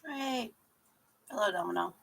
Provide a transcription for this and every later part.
Right. Hello, Domino.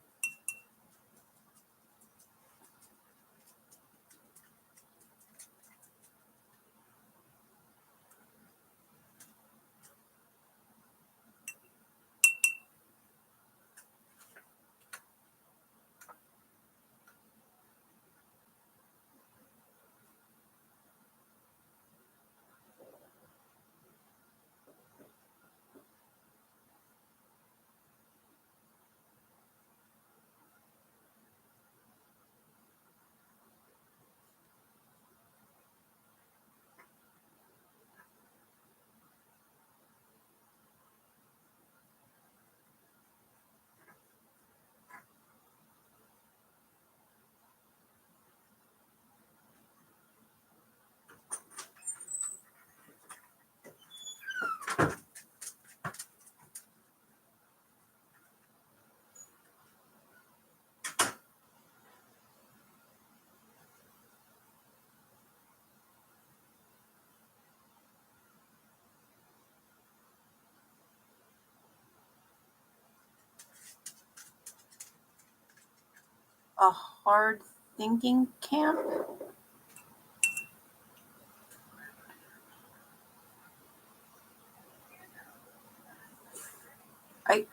A hard thinking camp?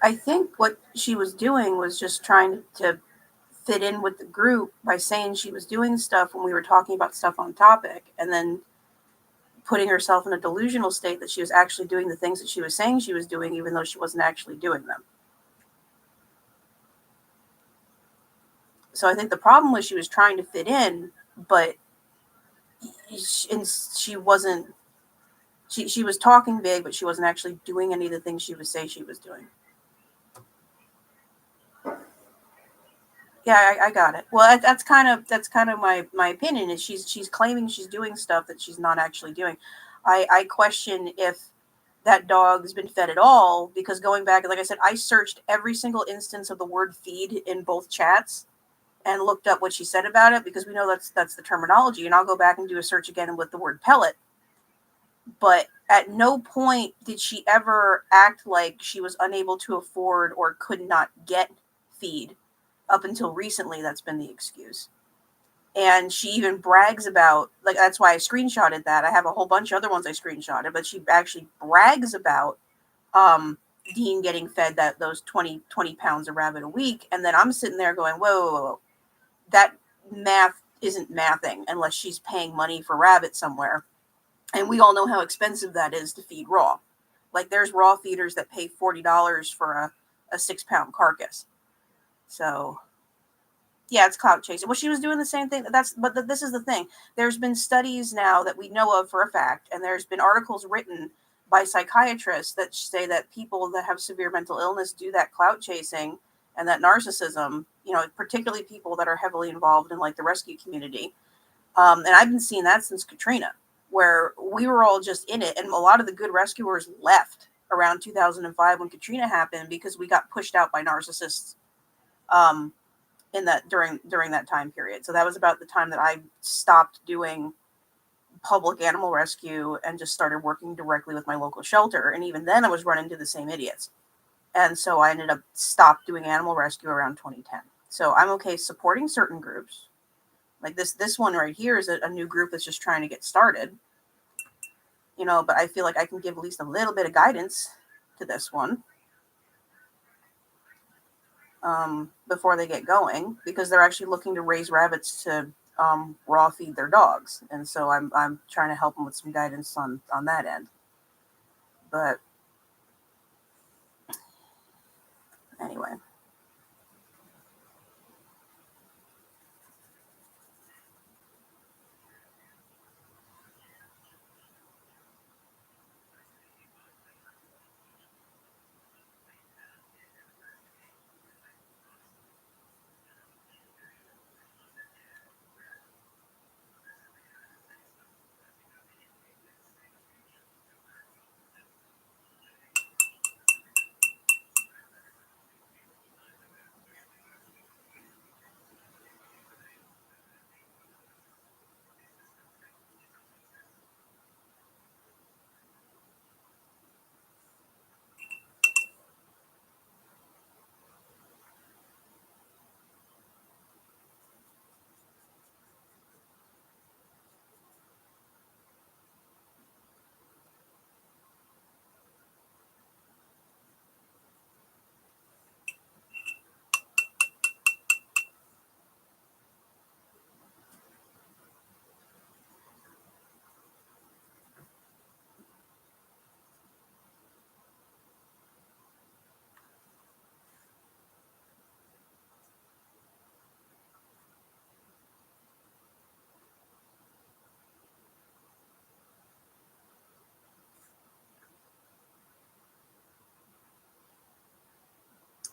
I think what she was doing was just trying to fit in with the group by saying she was doing stuff when we were talking about stuff on topic, and then putting herself in a delusional state that she was actually doing the things that she was saying she was doing, even though she wasn't actually doing them. So I think the problem was she was trying to fit in, but she wasn't. She was talking big, but she wasn't actually doing any of the things she would say she was doing. Yeah, I got it. Well, that's kind of my opinion. Is she's claiming she's doing stuff that she's not actually doing. I question if that dog's been fed at all, because going back, like I said, I searched every single instance of the word feed in both chats and looked up what she said about it, because we know that's the terminology. And I'll go back and do a search again with the word pellet. But at no point did she ever act like she was unable to afford or could not get feed. Up until recently, that's been the excuse. And she even brags about, like, that's why I screenshotted that. I have a whole bunch of other ones I screenshotted, but she actually brags about um Dean getting fed those 20 pounds of rabbit a week. And then I'm sitting there going, whoa, whoa, whoa. That math isn't mathing unless she's paying money for rabbit somewhere. And we all know how expensive that is to feed raw. Like, there's raw feeders that pay $40 for a 6 pound carcass. So yeah, it's clout chasing. Well, she was doing the same thing. This is the thing. There's been studies now that we know of for a fact, and there's been articles written by psychiatrists that say that people that have severe mental illness do that clout chasing and that narcissism. Particularly people that are heavily involved in, like, the rescue community. And I've been seeing that since Katrina, where we were all just in it, and a lot of the good rescuers left around 2005 when Katrina happened, because we got pushed out by narcissists. Um, in that during that time period. So that was about the time that I stopped doing public animal rescue and just started working directly with my local shelter. And even then I was running into the same idiots. And so I ended up stopped doing animal rescue around 2010. So I'm okay supporting certain groups. Like this one right here is a new group that's just trying to get started. But I feel like I can give at least a little bit of guidance to this one before they get going, because they're actually looking to raise rabbits to raw feed their dogs, and so I'm trying to help them with some guidance on that end. But anyway.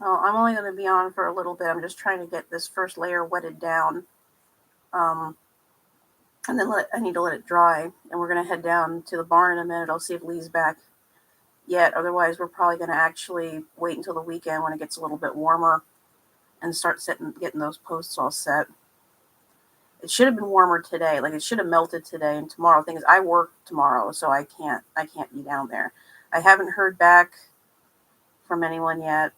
Well, I'm only going to be on for a little bit. I'm just trying to get this first layer wetted down. Um, and then I need to let it dry. And we're going to head down to the barn in a minute. I'll see if Lee's back yet. Otherwise, we're probably going to actually wait until the weekend when it gets a little bit warmer and start getting those posts all set. It should have been warmer today. Like, it should have melted today and tomorrow. The thing is, I work tomorrow, so I can't be down there. I haven't heard back from anyone yet.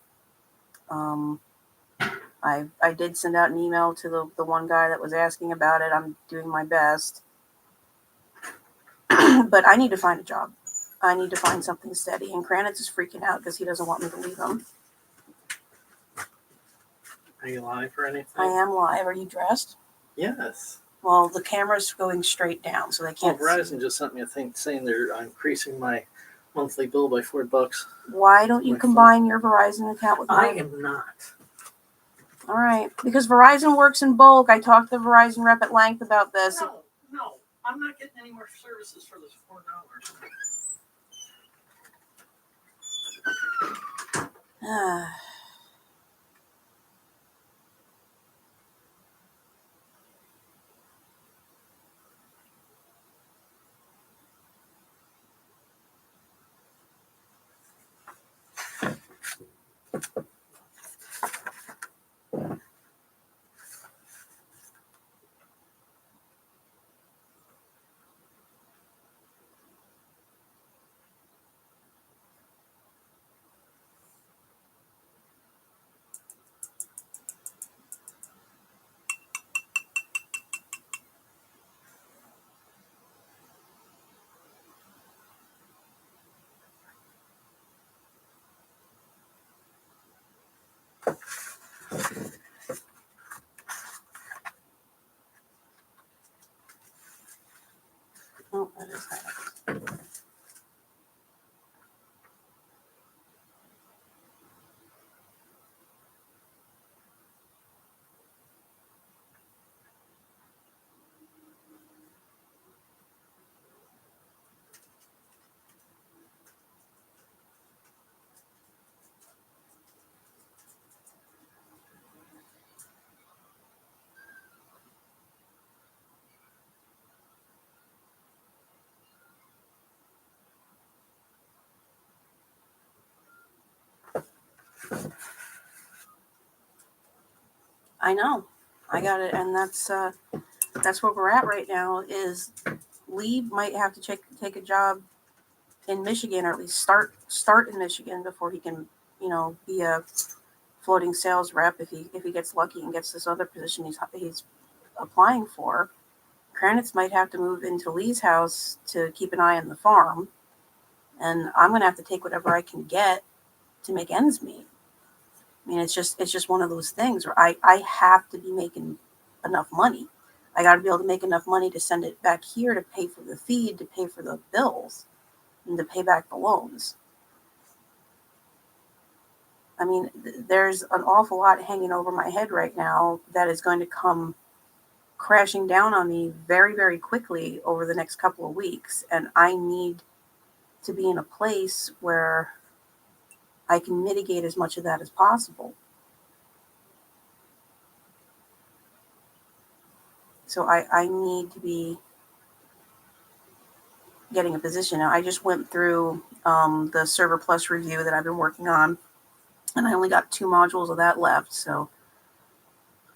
I did send out an email to the one guy that was asking about it. I'm doing my best. But I need to find a job. I need to find something steady. And Kranitz is freaking out because he doesn't want me to leave him. Are you live or anything? I am live. Are you dressed? Yes. Well, the camera's going straight down, so they can't. Verizon just sent me a thing saying they're increasing my monthly bill by $4. Why don't you combine your Verizon account with mine? I am not. All right, because Verizon works in bulk. I talked to the Verizon rep at length about this. No, I'm not getting any more services for this $4. Oh, that is that. I know. I got it, and that's where we're at right now. Is Lee might have to take a job in Michigan, or at least start in Michigan before he can, be a floating sales rep if he gets lucky and gets this other position he's applying for. Kranitz might have to move into Lee's house to keep an eye on the farm, and I'm gonna have to take whatever I can get to make ends meet. I mean, it's just one of those things where I have to be making enough money. I got to be able to make enough money to send it back here to pay for the feed, to pay for the bills, and to pay back the loans. I mean, there's an awful lot hanging over my head right now that is going to come crashing down on me very, very quickly over the next couple of weeks. And I need to be in a place where I can mitigate as much of that as possible. So I need to be getting a position. Now, I just went through the Server Plus review that I've been working on, and I only got 2 modules of that left. So,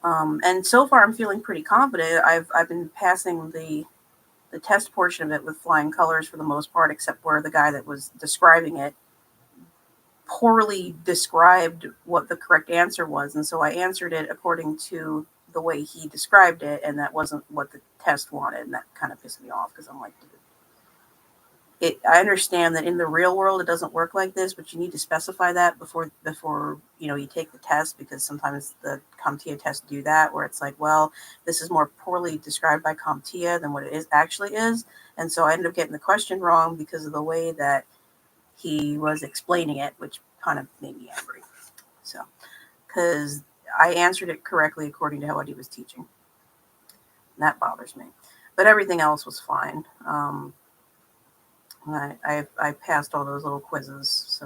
and so far I'm feeling pretty confident. I've been passing the test portion of it with flying colors for the most part, except where the guy that was describing it poorly described what the correct answer was, and so I answered it according to the way he described it, and that wasn't what the test wanted, and that kind of pissed me off because I'm like, dude, I understand that in the real world it doesn't work like this, but you need to specify that before you take the test, because sometimes the CompTIA tests do that, where it's like, well, this is more poorly described by CompTIA than what it actually is, and so I ended up getting the question wrong because of the way that he was explaining it, which kind of made me angry. So, because I answered it correctly according to what he was teaching, and that bothers me. But everything else was fine. I passed all those little quizzes,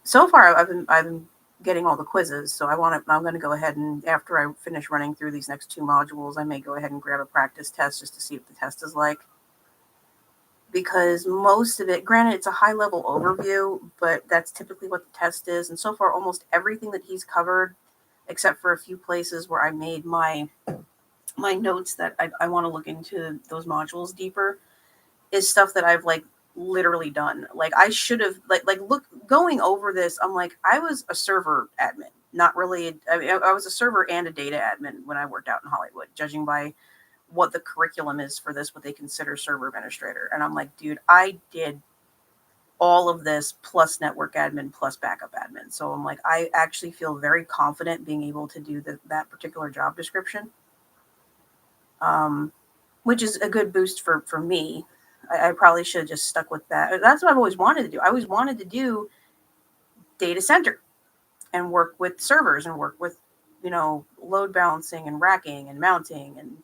so far I've been getting all the quizzes. So I'm going to go ahead and after I finish running through these next 2 modules, I may go ahead and grab a practice test just to see what the test is like. Because most of it, granted, it's a high level overview, but that's typically what the test is. And so far, almost everything that he's covered, except for a few places where I made my notes that I want to look into those modules deeper, is stuff that I've like literally done. Like I should have look going over this. I'm like, I was a server admin, not really. I mean, I was a server and a data admin when I worked out in Hollywood, judging by what the curriculum is for this, what they consider server administrator. And I'm like, dude, I did all of this plus network admin plus backup admin. So I'm like, I actually feel very confident being able to do that particular job description, which is a good boost for me. I probably should have just stuck with that. That's what I've always wanted to do. I always wanted to do data center and work with servers and work with, load balancing and racking and mounting. And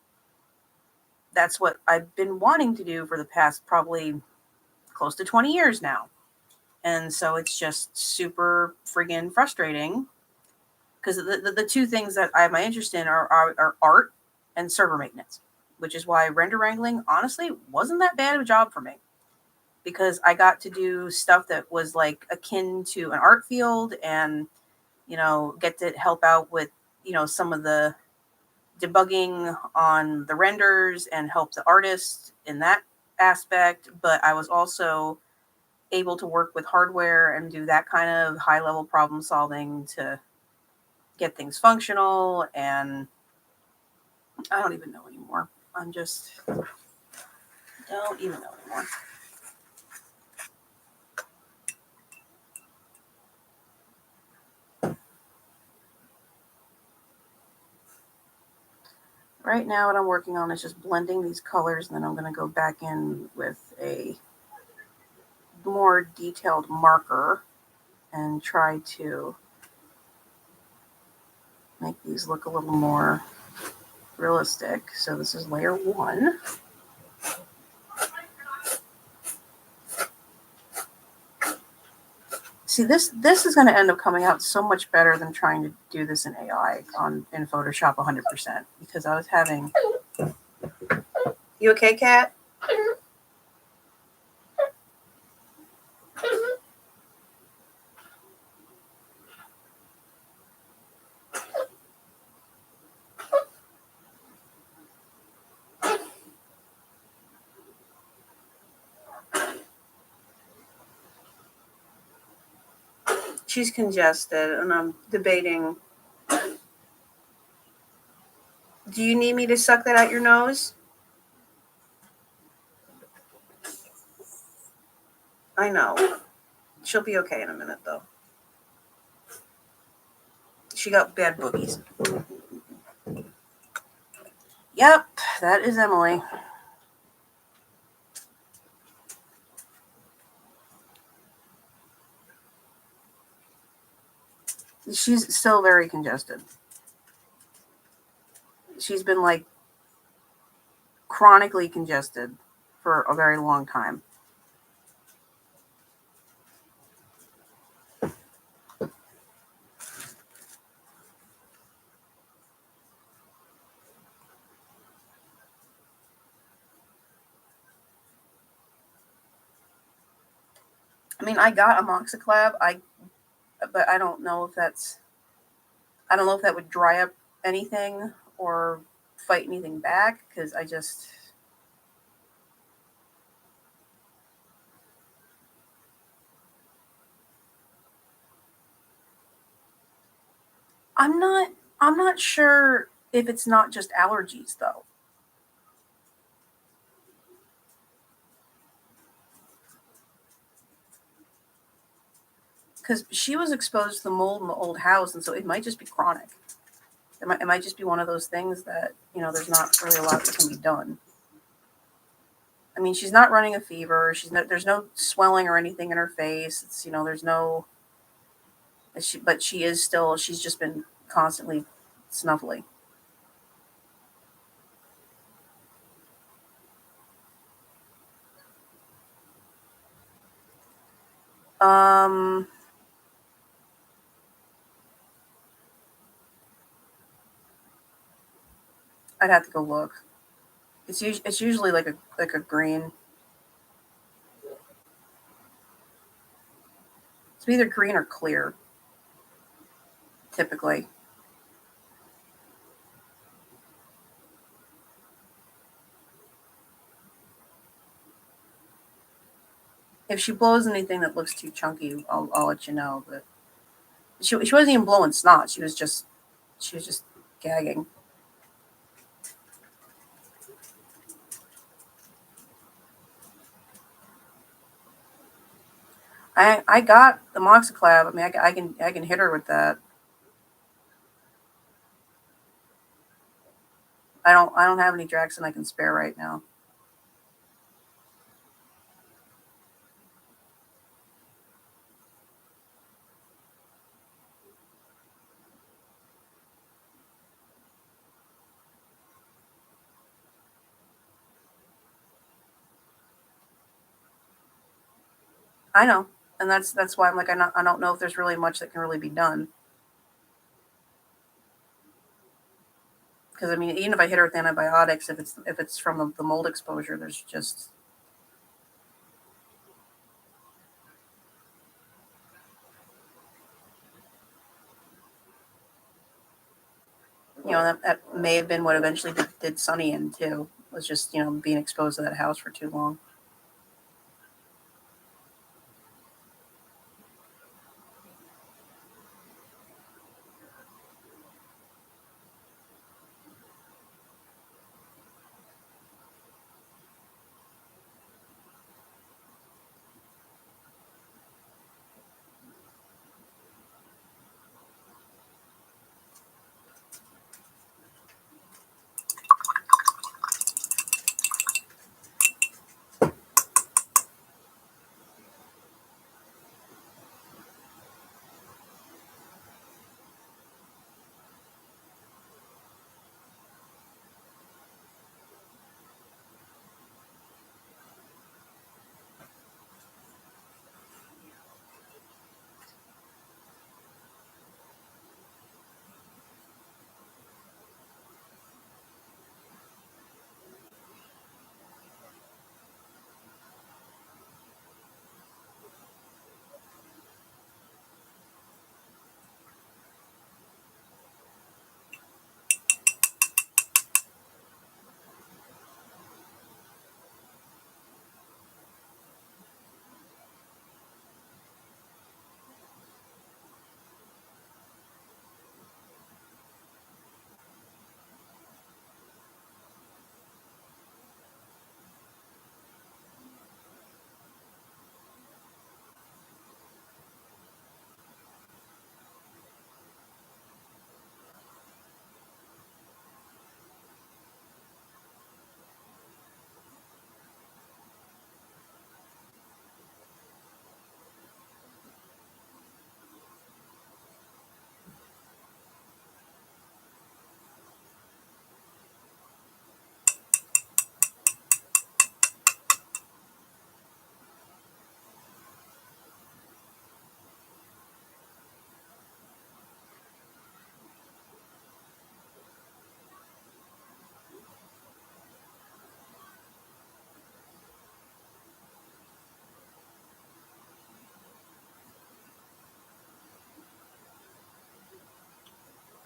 that's what I've been wanting to do for the past probably close to 20 years now. And so it's just super friggin' frustrating because the two things that I have my interest in are art and server maintenance, which is why render wrangling honestly wasn't that bad of a job for me, because I got to do stuff that was like akin to an art field and, get to help out with, some of the debugging on the renders and help the artist in that aspect. But I was also able to work with hardware and do that kind of high level problem solving to get things functional. And I don't even know anymore. Don't even know anymore. Right now, what I'm working on is just blending these colors, and then I'm going to go back in with a more detailed marker and try to make these look a little more realistic. So this is layer 1. See, this is going to end up coming out so much better than trying to do this in AI in Photoshop 100%, because I was having... You okay, cat? She's congested, and I'm debating. Do you need me to suck that out your nose? I know. She'll be okay in a minute, though. She got bad boogies. Yep, that is Emily. She's still very congested. She's been like chronically congested for a very long time. I mean, I got amoxiclav, but I don't know if that would dry up anything or fight anything back, because I'm not sure if it's not just allergies though. Because she was exposed to the mold in the old house, and so it might just be chronic. It might just be one of those things that, there's not really a lot that can be done. I mean, she's not running a fever. There's no swelling or anything in her face. It's, there's no, but she's just been constantly snuffly. Um, I'd have to go look. It's usually like a green. It's either green or clear, typically. If she blows anything that looks too chunky, I'll let you know. But she wasn't even blowing snot. She was just gagging. I got the Moxiclab. I mean, I can hit her with that. I don't have any Draxxin I can spare right now. I know, and that's why I'm like I don't know if there's really much that can really be done. Because I mean, even if I hit her with antibiotics, if it's from the mold exposure, there's just that may have been what eventually did Sunny in too. Was just being exposed to that house for too long.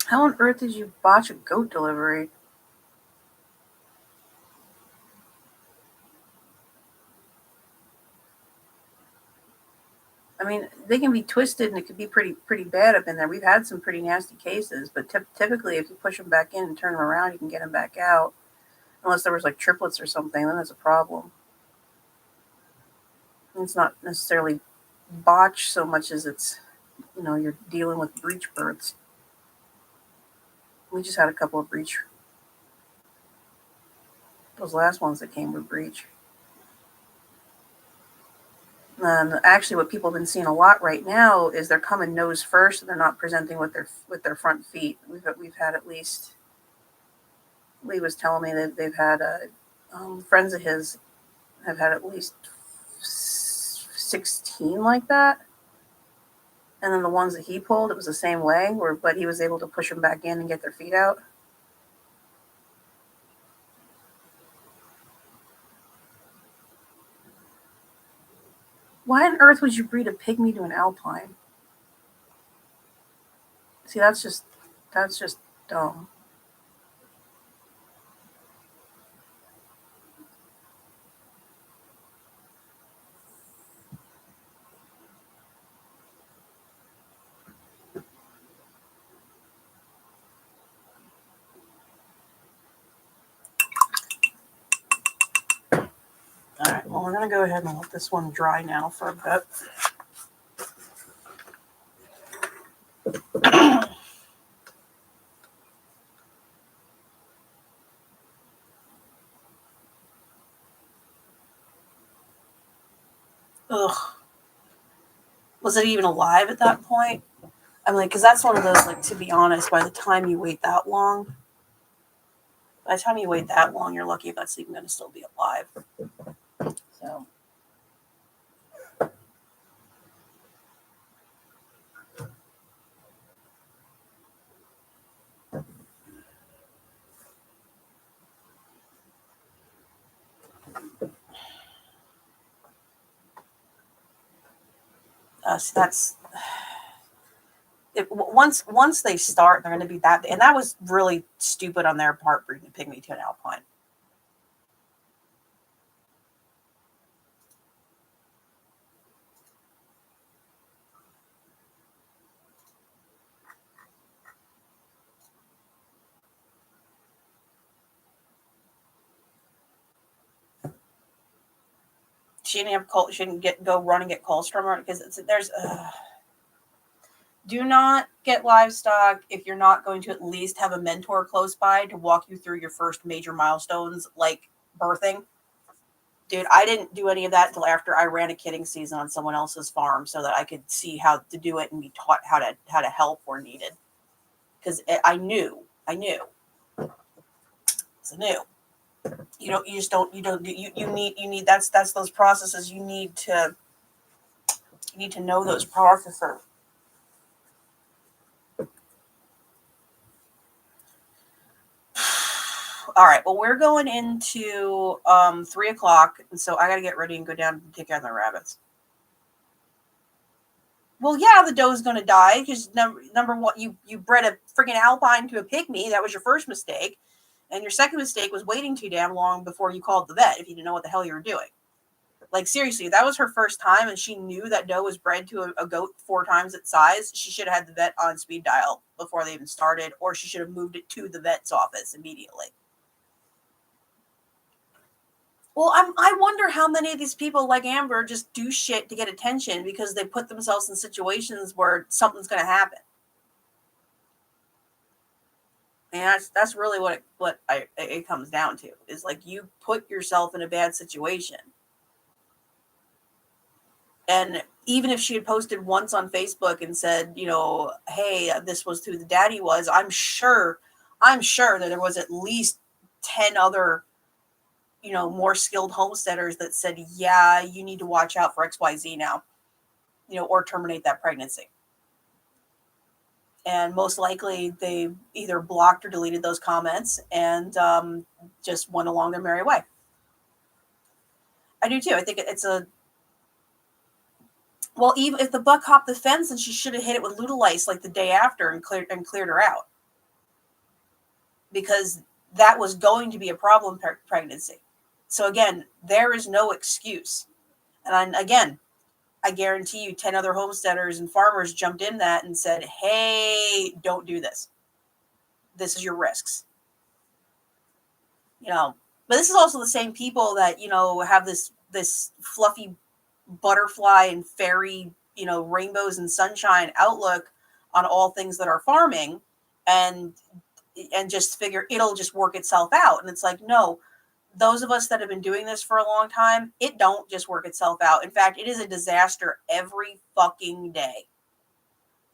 How on earth did you botch a goat delivery? I mean, they can be twisted and it could be pretty bad up in there. We've had some pretty nasty cases, but typically, if you push them back in and turn them around, you can get them back out. Unless there was like triplets or something, then it's a problem. It's not necessarily botch so much as it's you're dealing with breech births. We just had a couple of breech. Those last ones that came with breech. And actually, what people have been seeing a lot right now is they're coming nose first, and they're not presenting with their front feet. We've had at least. Lee was telling me that they've had friends of his have had at least 16 like that, and then the ones that he pulled, it was the same way. But he was able to push them back in and get their feet out. Why on earth would you breed a pygmy to an alpine? See, that's just dumb. All right, well, we're going to go ahead and let this one dry now for a bit. Ugh. Was it even alive at that point? I'm like, because that's one of those, like, to be honest, by the time you wait that long, you're lucky if that's even going to still be alive. So. So that's once they start, they're going to be that, and that was really stupid on their part, breeding a pygmy to an alpine. She didn't go run and get colostrum because there's. Do not get livestock if you're not going to at least have a mentor close by to walk you through your first major milestones like birthing. Dude, I didn't do any of that until after I ran a kidding season on someone else's farm so that I could see how to do it and be taught how to help where needed. Because I knew. So new. You need that's those processes. You need to know those processes. All right, well, we're going into 3:00, and so I got to get ready and go down and take care of the rabbits. Well, yeah, the doe's going to die because number one, you bred a freaking alpine to a pygmy. That was your first mistake, and your second mistake was waiting too damn long before you called the vet if you didn't know what the hell you were doing. Like, seriously, that was her first time, and she knew that doe was bred to a goat 4 times its size. She should have had the vet on speed dial before they even started, or she should have moved it to the vet's office immediately. Well, I wonder how many of these people like Amber just do shit to get attention because they put themselves in situations where something's going to happen. And that's really what it comes down to is like you put yourself in a bad situation. And even if she had posted once on Facebook and said, hey, this was who the daddy was, I'm sure that there was at least 10 other more skilled homesteaders that said, yeah, you need to watch out for XYZ now, or terminate that pregnancy. And most likely they either blocked or deleted those comments and just went along their merry way. I do too. I think it's well, even if the buck hopped the fence, then she should have hit it with Ludolice like the day after and cleared her out. Because that was going to be a problem pregnancy. So again, there is no excuse. And again, I guarantee you 10 other homesteaders and farmers jumped in that and said, hey, don't do this. This is your risks. But this is also the same people that, have this fluffy butterfly and fairy, rainbows and sunshine outlook on all things that are farming and just figure it'll just work itself out. And it's like, no, those of us that have been doing this for a long time, it don't just work itself out. In fact, it is a disaster every fucking day.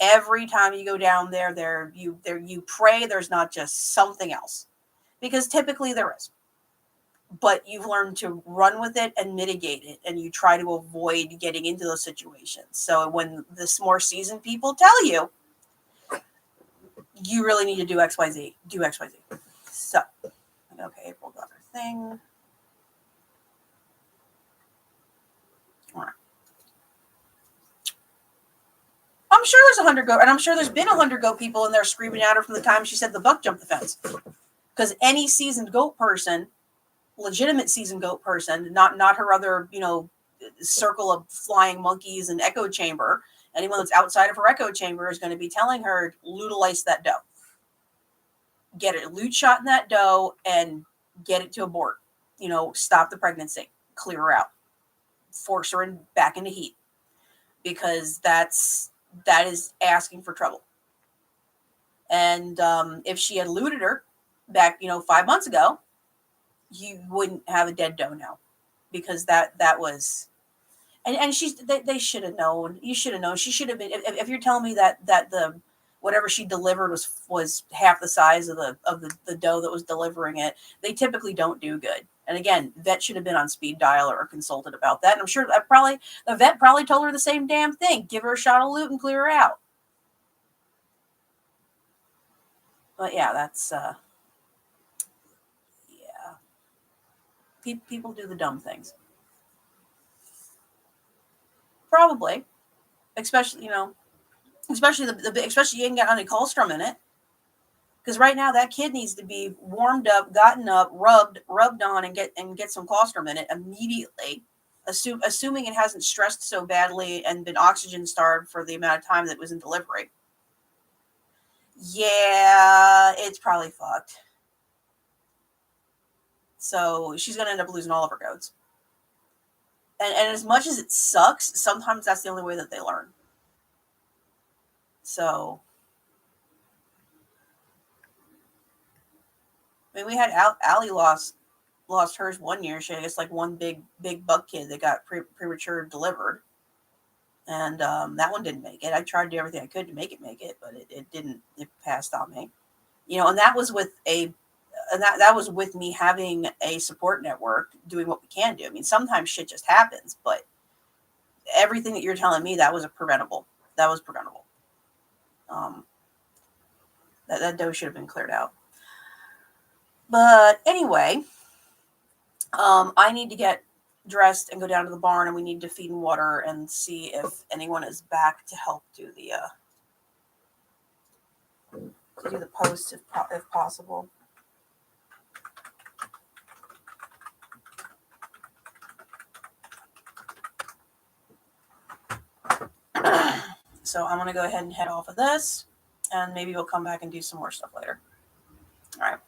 Every time you go down there, you pray there's not just something else, because typically there is. But you've learned to run with it and mitigate it, and you try to avoid getting into those situations. So when the more seasoned people tell you, you really need to do XYZ, do XYZ. So, okay, April got her thing. All right. there's 100 goat, and I'm sure there's been 100 goat people in there screaming at her from the time she said the buck jumped the fence. Because any seasoned goat person, legitimate seasoned goat person, not her other, circle of flying monkeys and echo chamber, anyone that's outside of her echo chamber is going to be telling her, lutilize that doe. Get a lute shot in that doe and get it to abort. Stop the pregnancy, clear her out, force her back into heat, because that is asking for trouble. And if she had luted her back, 5 months ago, you wouldn't have a dead doe now, because that was, and they should have known. You should have known. She should have been. If you're telling me that the whatever she delivered was half the size of the doe that was delivering it, they typically don't do good. And again, vet should have been on speed dial or consulted about that. And I'm sure the vet probably told her the same damn thing. Give her a shot of lute and clear her out. But yeah, that's people do the dumb things. Probably, especially especially especially you ain't got any colostrum in it. Because right now that kid needs to be warmed up, gotten up, rubbed on, and get some colostrum in it immediately. Assuming it hasn't stressed so badly and been oxygen starved for the amount of time that it was in delivery. Yeah, it's probably fucked. So she's gonna end up losing all of her goats. And as much as it sucks, sometimes that's the only way that they learn. So, I mean, we had Allie lost hers one year. She had just like one big buck kid that got premature delivered, and that one didn't make it. I tried to do everything I could to make it, but it didn't. It passed on me, and that was with that was with me having a support network doing what we can do. I mean, sometimes shit just happens, but everything that you're telling me, that was preventable. That was preventable. That doe should have been cleared out. But anyway, I need to get dressed and go down to the barn, and we need to feed and water and see if anyone is back to help do the post if possible. So I'm going to go ahead and head off of this, and maybe we'll come back and do some more stuff later. All right.